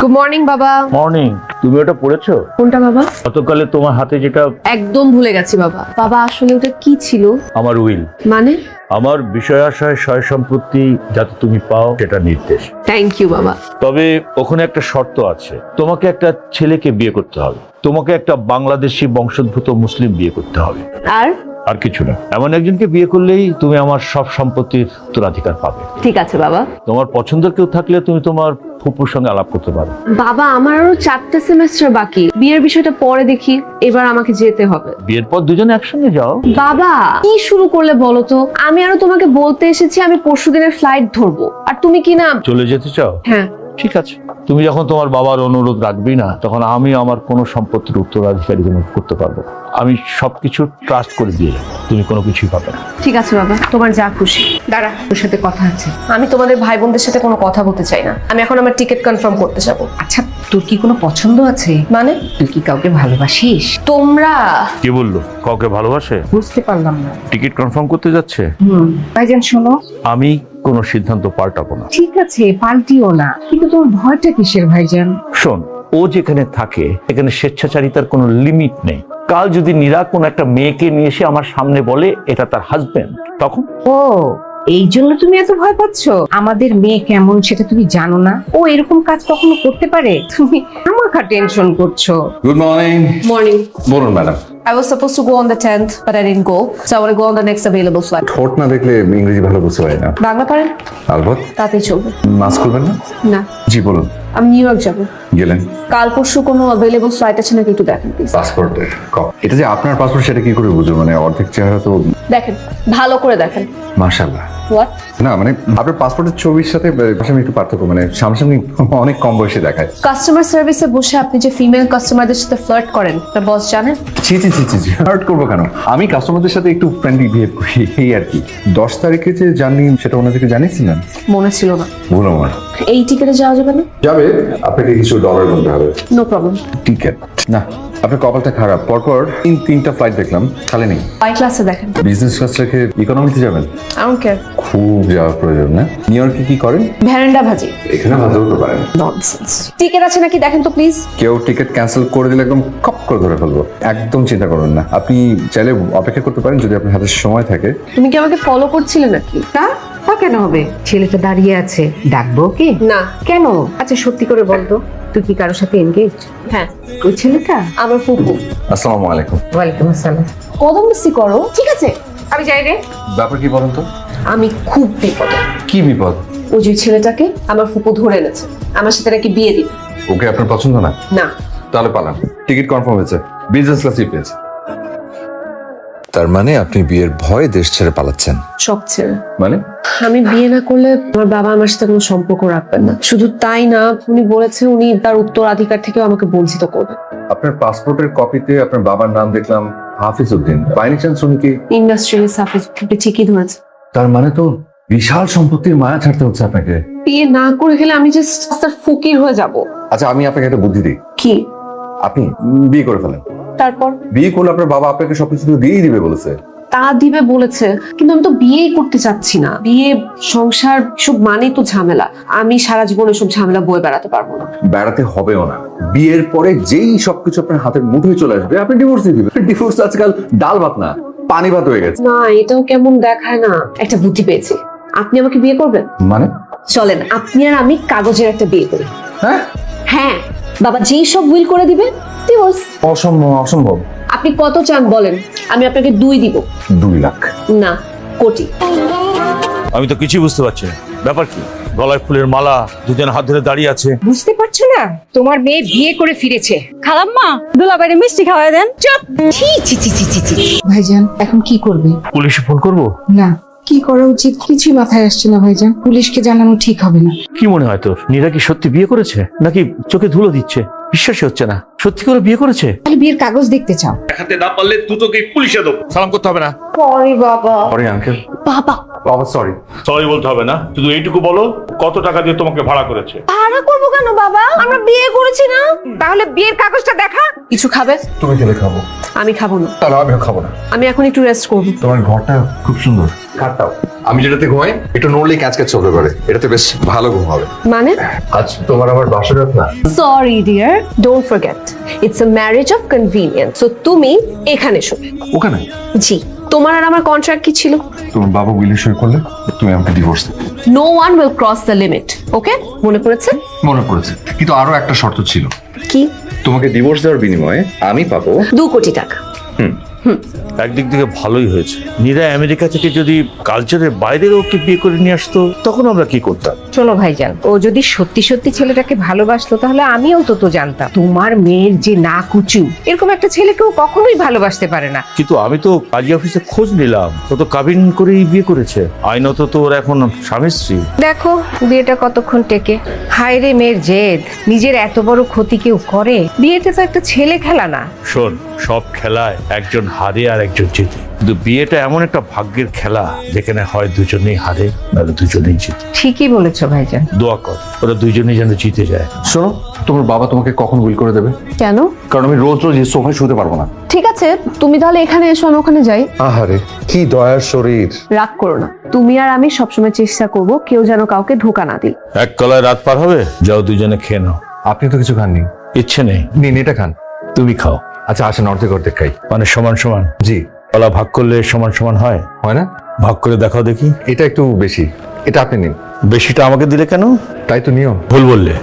Good morning বাবা। Morning. তুমি ওটা পড়েছো? কোনটা বাবা? গতকালে তোমার হাতে যেটা। একদম ভুলে গেছি বাবা। বাবা আসলে ওটা কি ছিল? আমার উইল, মানে? আমার বিষয়াশয় সয় সম্পত্তি যাতে তুমি পাও সেটা নির্দেশ। থ্যাংক ইউ বাবা। তবে ওখানে একটা শর্ত আছে, তোমাকে একটা ছেলেকে বিয়ে করতে হবে, তোমাকে একটা বাংলাদেশি বংশোদ্ভূত মুসলিম বিয়ে করতে হবে। আর কিছু না, এমন একজনকে বিয়ে করলেই তুমি আমার সব সম্পত্তির উত্তরাধিকার পাবে। ঠিক আছে বাবা। তোমার পছন্দের কেউ থাকলে তুমি তোমার ফুপুর সঙ্গে আলাপ করতে পারো। বাবা আমার আরো 4টা সেমেস্টার বাকি, বিয়ের বিষয়টা পরে দেখি, এবার আমাকে যেতে হবে। বিয়ের পর দুজনে একসঙ্গে যাও। বাবা কি শুরু করলে বলো তো? আমি আরো তোমাকে বলতে এসেছি আমি পরশুদিনের ফ্লাইট ধরবো, আর তুমি কি না চলে যেতে চাও? হ্যাঁ। ঠিক আছে, তুমি যখন তোমার বাবার অনুরোধ রাখবি না, তখন আমি আমার কোনো সম্পত্তির উত্তরাধিকারী করতে পারবো না। আমি সবকিছু ট্রাস্ট করে দিয়ে যাবো, তুমি কোনো কিছুই পাবে না। ঠিক আছে বাবা, তোমার যা খুশি। দাঁড়া, তোর সাথে কথা আছে। আমি তোমাদের ভাই বোনদের সাথে কোনো কথা বলতে চাই না। আমি এখন আমার টিকিট কনফার্ম করতে যাবো। আচ্ছা, তোর কি কোনো পছন্দ আছে? মানে? তুই কি কাউকে ভালোবাসিস? তোমরা কে বললো কাউকে ভালোবাসে? বুঝতে পারলাম না। টিকিট কনফার্ম করতে যাচ্ছে? ভাইজান শোনো, আমি কোনো সিদ্ধান্ত পাল্টাবো না। ঠিক আছে পাল্টিও না, কিন্তু তোমার ভয়টা কিসের ভাইজান? শোন, ও যেখানে থাকে এখানে স্বেচ্ছাচারিতার কোনো লিমিট নেই। কাল যদি নীরা কোনো একটা মেয়েকে নিয়ে এসে আমার সামনে বলে এটা তার হাজবেন্ড, তখন? ও, এই জন্য তুমি এত ভয় পাচ্ছ? আমাদের মেয়ে কেমন সেটা তুমি জানো না? ও এরকম কাজ কখনো করতে পারে? তুমি আমাকে টেনশন করছো। Good morning. মর্নিং। বলুন madam. I was supposed to go on the 10th, but I didn't go. So I want to go on the next available flight. ঠোঁট না দেখলে ইংরেজি ভালো বুঝতে পারি না। বাংলা পারেন? আলবত। তাতেই চলবে। মাস্ক করবেন না? না, জি বলুন। আমি নিউ ইয়র্ক যাবো। গেলেন? কাল পরশু কোনো অ্যাভেলেবল ফ্লাইট আছে নাকি একটু দেখেন প্লিজ। পাসপোর্টের এটা যে আপনার পাসপোর্ট সেটা কি করে বুঝবো? মানে অর্ধেক চেহারা তো। দেখেন, ভালো করে দেখেন। মাশাআল্লাহ। হোয়াট? না মানে আপনার পাসপোর্টের ছবির সাথে আমি একটু পার্থক্য, মানে সামনাসামনি অনেক কম বয়সে দেখায়। কাস্টমার সার্ভিসে বসে আপনি যে ফিমেল কাস্টমারদের সাথে ফ্লার্ট করেন, তার বস জানেন? ছি ছি ছি ছি ছি, হার্ট করবো কেন? আমি কাস্টমারদের সাথে একটু ফ্রেন্ডলি বিহেভ করি, এই আর কি। 10 তারিখে যে জার্নি সেটা ওনাদেরকে জানিয়েছিলেন? মনে ছিল না। ভুল আমার। এই টিকেটে যাওয়া যাবে না? যাবে, আপনাকে কিছু ডলার গুনতে হবে। No problem. টিকেট না, আপনার কপালটা খারাপ। পরপর তিনটা ফ্লাইট দেখলাম, খালি নেই। বাই ক্লাসে দেখেন। বিজনেস ক্লাস রেখে ইকোনমিতে যাবেন? I don't care. খুব যাওয়ার প্রয়োজন না? নিউ ইয়র্কে কি করেন? ভ্যারেন্ডা ভাজি। এখানে ভালো হতে পারেন। ননসেন্স। টিকেট আছে নাকি দেখেন তো প্লিজ। কেউ টিকিট ক্যান্সেল করে দিলে একদম খপ করে ধরে ফেলবো। একদম চিন্তা করবেন না, আপনি চাইলে অপেক্ষা করতে পারেন যদি আপনার হাতে সময় থাকে। তুমি কি আমাকে ফলো করছিলে নাকি? তা তা কেন হবে? ছেলেটা দাঁড়িয়ে আছে, ডাকবো কি? না। কেন? আচ্ছা সত্যি করে বলতো, তুই কি কারোর সাথে এনগেজ? হ্যাঁ, ওই ছেলেটা? আমার ফুপু। আসসালামু আলাইকুম। ওয়ালাইকুম আসসালাম। কদম মিস্তি করো। ঠিক আছে, আমি যাই রে। ব্যাপার কি বলেন তো? আমি খুব বিপদে। কি বিপদ? ওই যে ছেলেটাকে আমার ফুপু ধরে এনেছে, আমার সাথে নাকি বিয়ে দিবে। ওকে আপনার পছন্দ না? না। তাহলে পালান। টিকিট কনফার্ম হয়েছে, বিজনেস ক্লাস সিট পেয়েছে। তার মানে আপনি বিয়ের ভয়ে দেশ ছেড়ে পালাচ্ছেন? সব ছেড়ে। মানে? আমি বিয়ে না করলে আমার বাবা আমার সাথে কোনো সম্পর্ক রাখবেন না। শুধু তাই না, উনি বলেছেন উনি তার উত্তরাধিকার থেকেও আমাকে বঞ্চিত করবেন। আপনার পাসপোর্টের কপিতে আপনার বাবার নাম দেখলাম Hafiz Uddin. By any chance উনি কি? ইন্ডাস্ট্রিয়াল সাফিস, আপনি ঠিকই ধরেছেন। তার মানে তো বিশাল সম্পত্তির মায়া ছাড়তে হচ্ছে আপনাকে। বিয়ে না করে গেলে আমি জাস্ট তার ফকির হয়ে যাব। আচ্ছা আমি আপনাকে একটা বুদ্ধি দিই। কি? আপনি বিয়ে করে ফেলেন। তারপর? বিয়ে করলে আপনার বাবা আপনাকে সবকিছু দিয়েই দিবে বলেছে। তা দিবে বলেছে, কিন্তু আমি তো বিয়েই করতে চাচ্ছি না। বিয়ে, সংসার সব মানে তো ঝামেলা। আমি সারা জীবন এসব ঝামেলা বয়ে বেড়াতে পারবো না। বেড়াতে হবেও না। বিয়ের পরে যেই সবকিছু আপনার হাতের মুঠোয় চলে আসবে আপনি ডিভোর্স দিয়ে দিবেন। ডিভোর্স আজকাল ডাল ভাত না, পানি ভাত হয়ে গেছে। না, এটাও কেমন দেখায় না। একটা বুদ্ধি পেয়েছি। আপনি আমাকে বিয়ে করবেন? মানে? চলেন আপনি আর আমি কাগজের একটা বিয়ে করি। হ্যাঁ হ্যাঁ, বাবা যেই সব উইল করে দিবে, ডিভোর্স। অসম্ভব, অসম্ভব। আপনি কত চান বলেন, আমি আপনাকে 2 দিব। 2 লাখ? না, কোটি। আমি তো কিছুই বুঝতে পারছি না, ব্যাপার কি? গলায় ফুলের মালা, দুজন হাত ধরে দাঁড়িয়ে আছে। বুঝতে পারছো না? তোমার মেয়ে বিয়ে করে ফিরেছে। খালাম্মা, দুলাবাড়ি মিষ্টি খাওয়াই দেন। চুপ! ছি ছি ছি ছি ছি ছি। ভাইজান এখন কি করবে? পুলিশে ফোন করবো? না, কি করা উচিত কিছুই মাথায় আসছে না ভাইজান। পুলিশকে জানানো ঠিক হবে না। কি মনে হয় তোর, নীরা কি সত্যি বিয়ে করেছে নাকি চোখে ধুলো দিচ্ছে? বিশ্বাসই হচ্ছে না, সত্যি করে বিয়ে করেছে। তাহলে বিয়ের কাগজ দেখতে চাও? দেখাতে না পারলে দুটোকে পুলিশে দেবো। সালাম করতে হবে না? সরি বাবা। Sorry uncle. বাবা, বাবা সরি। সরি বলতে হবে না, শুধু এইটুকু বলো কত টাকা দিয়ে তোমাকে ভাড়া করেছে। ভাড়া করবো কেন বাবা? আমরা বিয়ে করেছি না। তাহলে বিয়ের কাগজটা দেখা। কিছু খাবে? তুমি খেলে খাবো, আমি খাবো না। তাহলে আমিও খাবো না। আমি এখন একটু রেস্ট করবো। তোমার ঘরটা খুব সুন্দর, খাটটাও। আমি যেটাতে ঘুমাই একটু নড়লেই ক্যাচ ক্যাচ চলতে পারে, এটাতে বেশ ভালো ঘুম হবে। মানে? আজ তোমার আমার বাসর রাত না। Sorry dear, don't forget it's a marriage of convenience. So তুমি এখানে শোবে। ওখানে জি। তোমার আর আমার কন্ট্রাক্ট কি ছিল? তোমার বাবা উইলে সই করলে তুমি আমাকে ডিভোর্স দেবে। No one will cross the limit. Okay, মনে পড়েছে? মনে পড়েছে, কিন্তু আরো একটা শর্ত ছিল। কি? তোমাকে ডিভোর্স দেওয়ার বিনিময়ে আমি পাবো 2 কোটি টাকা। একদিক থেকে ভালোই হয়েছে। নীরা আমেরিকা থেকে যদি কালচারের বাইরের ওকে বিয়ে করে নিয়ে আসতো, তখন আমরা কি করতাম? শোনো ভাইজান, ও যদি সত্যি সত্যি ছেলেটাকে ভালোবাসতো তাহলে আমি অন্তত জানতাম। তোমার মেয়ের যে না কুচু, এরকম একটা ছেলেকেও কখনোই ভালোবাসতে পারে না। কিন্তু আমি তো কাজী অফিসে খোঁজ নিলাম, ও তো কাবিন করেই বিয়ে করেছে। আইনত তো ওরা এখন স্বামী স্ত্রী। দেখো বিয়েটা কতক্ষণ টেকে। হায় রে মেয়ের জেদ, নিজের এত বড় ক্ষতি কেউ করে? বিয়েটা তো একটা ছেলে খেলা না। শোন, সব খেলায় একজন হারে আর একজন জিতে, কিন্তু বিয়েটা এমন একটা ভাগ্যের খেলা যেখানে হয় দুজনেই হারে, নাহলে দুজনেই জিতে। ঠিকই বলেছো ভাইজান। দোয়া কর ওরা দুজনেই যেন জিতে যায়। শোনো, তোমার বাবা তোমাকে কখন উইল করে দেবে? কেন? কারণ আমি রোজ রোজ এই সোফায় শুতে পারবো না। ঠিক আছে, তুমি তাহলে এখানে এসো, আমি ওখানে যাই। আহারে কি দয়ার শরীর। রাগ করো না। তুমি আর আমি সবসময় চেষ্টা করব কেউ যেন কাউকে ধোকা না দিই। এক কলায় রাত পার হবে, যাও দুজনে খেয়ে নাও। আপনি তো কিছু খাননি। ইচ্ছে নেই, নিন এটা খান। তুমি খাও। আচ্ছা আসেন, অর্ধেক অর্ধেক খাই। মানে সমান সমান? জি। কলা ভাগ করলে সমান সমান হয়? হয় না? ভাগ করে দেখাও দেখি। এটা একটু বেশি, এটা আপনি নিন। বেশিটা আমাকে দিলে কেন? তাই তো নিয়ম। ভুল বললে।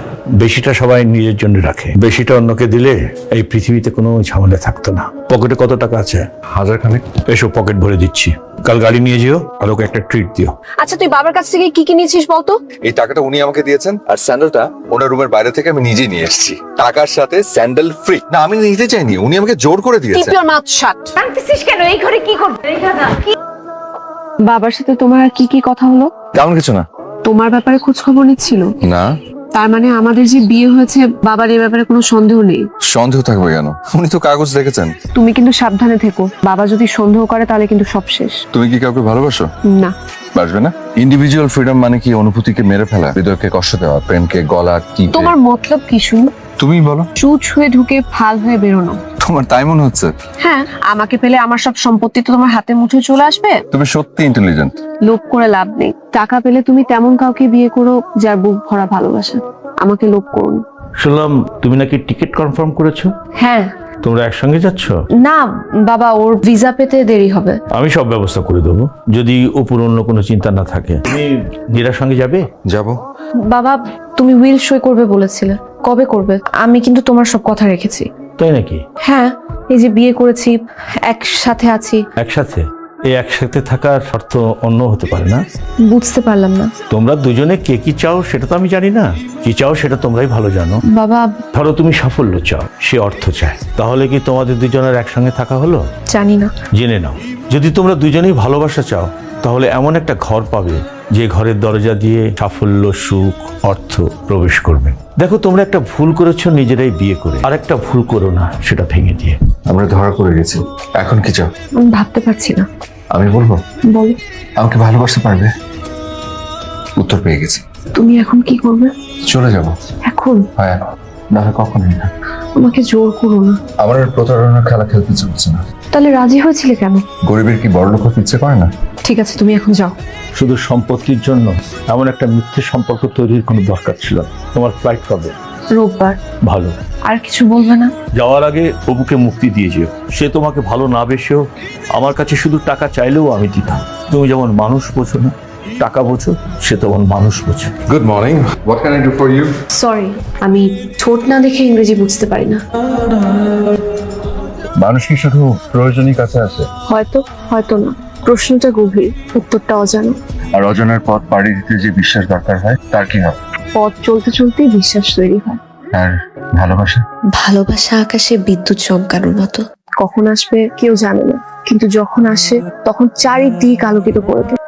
বেশিটা সবাই নিজের জন্য রাখে, বেশিটা অন্যকে দিলে এই পৃথিবীতে কোনো ঝামেলা থাকতো না। পকেটে কত টাকা আছে? 1000 খানেক। এসো, পকেট ভরে দিচ্ছি। কাল গাড়ি নিয়ে যেও আর ওকে একটা ট্রিট দিও। আচ্ছা, তুই বাবার কাছ থেকে কি কি নিয়েছিস বলতো? এই টাকাটা উনি আমাকে দিয়েছেন, আর স্যান্ডেলটা ওনার রুমের বাইরে থেকে আমি নিজে নিয়ে এসেছি। টাকার সাথে স্যান্ডেল ফ্রি। না, আমি নিতে চাইনি, উনি আমাকে জোর করে কিপ দিয়েছেন। ইওর মাউথ শাট। জানতেছিস কেন এই ঘরে কি করবে? বাবার সাথে তোমার আর কি কি কথা হলো? তেমন কিছু না। তোমার ব্যাপারে খোঁজ খবর নিচ্ছিল? না। তার মানে আমাদের যে বিয়ে হয়েছে, বাবার এই ব্যাপারে কোনো সন্দেহ নেই? সন্দেহ থাকবে কেন? উনি তো কাগজ দেখেছেন। তুমি কিন্তু সাবধানে থেকো, বাবা যদি সন্দেহ করে তাহলে কিন্তু সব শেষ। তুমি কি কাউকে ভালোবাসো? না। বাসবে না? ইন্ডিভিজুয়াল ফ্রিডম মানে কি অনুভূতিকে মেরে ফেলা, হৃদয়কে কষ্ট দেওয়া, প্রেমকে গলা টিপে? তোমার মতলব কি শুন? তুমি বলো। চুচ হয়ে ঢুকে ফাল হয়ে বেরোনো। তোমার তাই মনে হচ্ছে? হ্যাঁ, আমাকে পেলে আমার সব সম্পত্তি তো তোমার হাতে মুঠোয় চলে আসবে। তুমি সত্যি ইন্টেলিজেন্ট। লোভ করে লাভ নেই। টাকা পেলে তুমি তেমন কাউকে বিয়ে করো যার বুক ভরা ভালোবাসা। আমাকে লোভ করুন। শুনলাম তুমি নাকি টিকিট কনফার্ম করেছো। হ্যাঁ। তোমরা একসঙ্গে যাচ্ছ? না বাবা, ওর ভিসা পেতে দেরি হবে। আমি সব ব্যবস্থা করে দেবো, যদি উপর অন্য কোনো চিন্তা না থাকে। তুমি নীরার সঙ্গে যাবে? যাব। বাবা, তুমি উইল সই করবে বলেছিলে, কবে করবে? আমি কিন্তু তোমার সব কথা রেখেছি। তাই নাকি? হ্যাঁ, এই যে বিয়ে করেছি, একসাথে আছি। একসাথে? এই একসাথে থাকার শর্ত অন্য হতে পারে না? বুঝতে পারলাম না। তোমরা দুজনে কে কি চাও সেটা তো আমি জানি না। কি চাও সেটা তোমরাই ভালো জানো। বাবা, ধরো তুমি সাফল্য চাও, সে অর্থ চায়, তাহলে কি তোমাদের দুজনের একসঙ্গে থাকা হলো? জানি না। জেনে নাও, যদি তোমরা দুজনেই ভালোবাসা চাও তাহলে এমন একটা ঘর পাবে যে ঘরের দরজা দিয়ে সাফল্য, সুখ, অর্থ প্রবেশ করবে। দেখো, তোমরা একটা ভুল করেছো নিজেরাই বিয়ে করে, আর একটা ভুল করো না সেটা ভেঙে দিয়ে। আমরা ধরা করে গেছি, এখন কি চাও? আমি ভাবতে পারছি না। আমি বলবো? বলো। আমাকে ভালোবাসতে পারবে? উত্তর পেয়ে গেছি। তুমি এখন কি করবে? চলে যাব। এখন? হ্যাঁ, না হয় কখনোই না। আমাকে জোর করো না। আমার আর প্রতারণার খেলা খেলতে চলছে না। তাহলে রাজি হয়েছিলে কেন? গরিবের কি বড় লোক হতে ইচ্ছে করে না? ঠিক আছে, তুমি এখন যাও। শুধু সম্পত্তির জন্য এমন একটা মিথ্যে সম্পর্ক তৈরির কোনো দরকার ছিল না। তোমার ফ্লাইট কবে? রোববার। ভালো। আর কিছু বলবে না? যাওয়ার আগে অপুকে মুক্তি দিয়ে যেও। সে তোমাকে ভালো না বেসেও আমার কাছে শুধু টাকা চাইলেও আমি দিতাম। তুমি যেমন মানুষ বোঝো না, টাকা বোঝো, সে তেমন মানুষ বোঝে। Good morning, what can I do for you? Sorry, আমি ঠোঁট না দেখে ইংরেজি বুঝতে পারি না। মানুষ কি শুধু প্রয়োজনই কাছে আসে? হয়তো, হয়তো না। প্রশ্নটা গভীর, উত্তরটা অজানা। আর অজানার পথ পাড়ি দিতে যে বিশ্বাস দরকার হয়, তার কি হবে? পথ চলতে চলতেই বিশ্বাস তৈরি হয়। আর ভালোবাসা? ভালোবাসা আকাশে বিদ্যুৎ চমকানোর মতো। কখন আসবে কেউ জানে না, কিন্তু যখন আসে তখন চারিদিক আলোকিত করে দেয়।